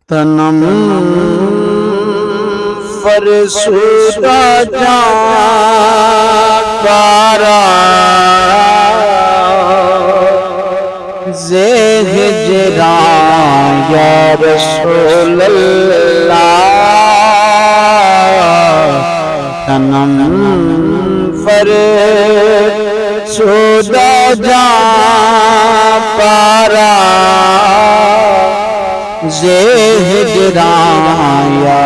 تنم فرسودہ جان پارا زے ہجران یا رسول اللہ تنم فرسودہ جان پارا زے ہجران یا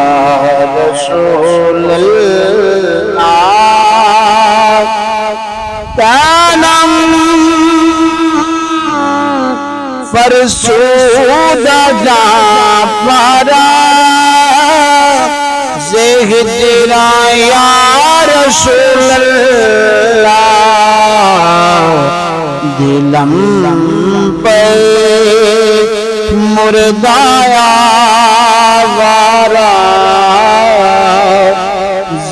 رسول اللہ تنم فرسودہ جان پارا زے ہجران یا رسول اللہ دلم پر مردایا وارا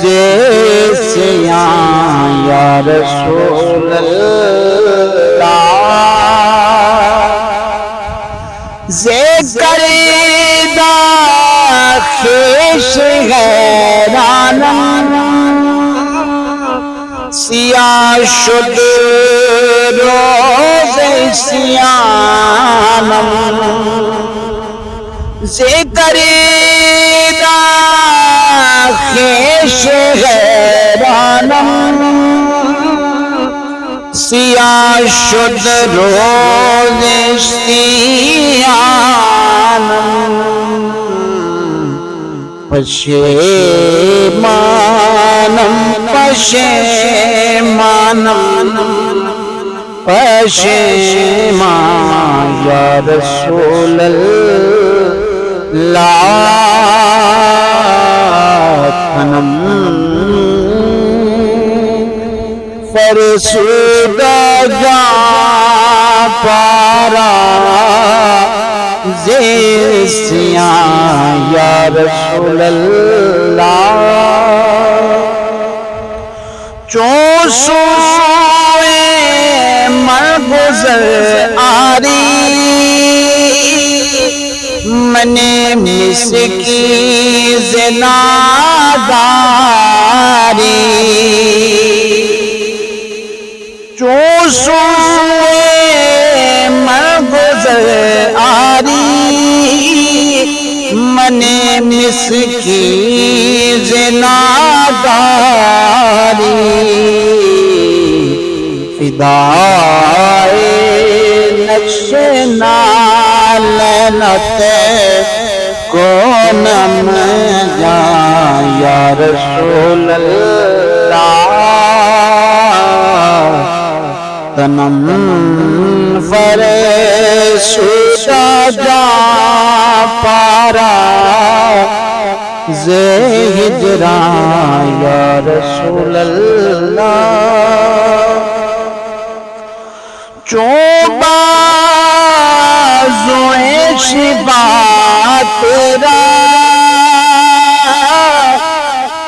زے سیاں یا رسول اللہ زے کریدہ خیش حیرانم سیاہ شد روز سیانم ذکریدہ خیش حیرانم سیاہ شد روز سیانم پشیمانم پشیمانم پشیمان یا رسول اللہ تنم فرسودہ جان پارا زے سیاں یا رسول اللہ چون سوئے مرگزر آری من مسکی زناداری چون سوئے مرگزر آری من مسکی زناداری فدائے نقش نالنت کونم جان یا رسول اللہ تنم فرسودہ جان پارا زے ہجران یا رسول اللہ چون بازوئے شفا تیرا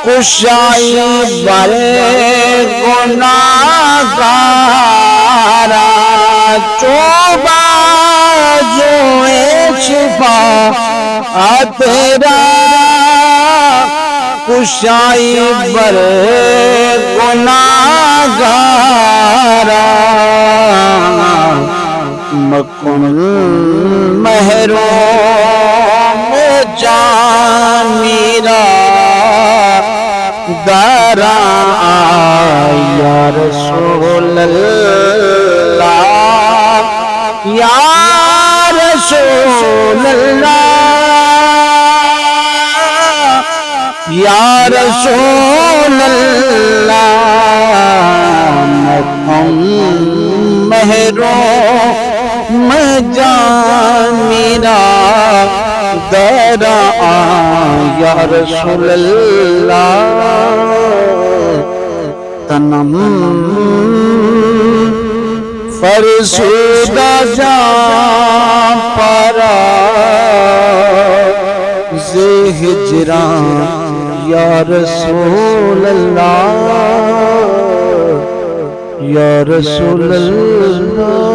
کشائی بر گناہگارا چون بازوئے شفا تیرا کشائی بر گناہگارا مکن محروم جان میرا دارا یا رسول اللہ یا رسول اللہ یا رسول اللہ مکن محروم جان میرا دارا یا رسول اللہ تنم فرسودہ جان پارا زے ہجران یا رسول اللہ یا رسول اللہ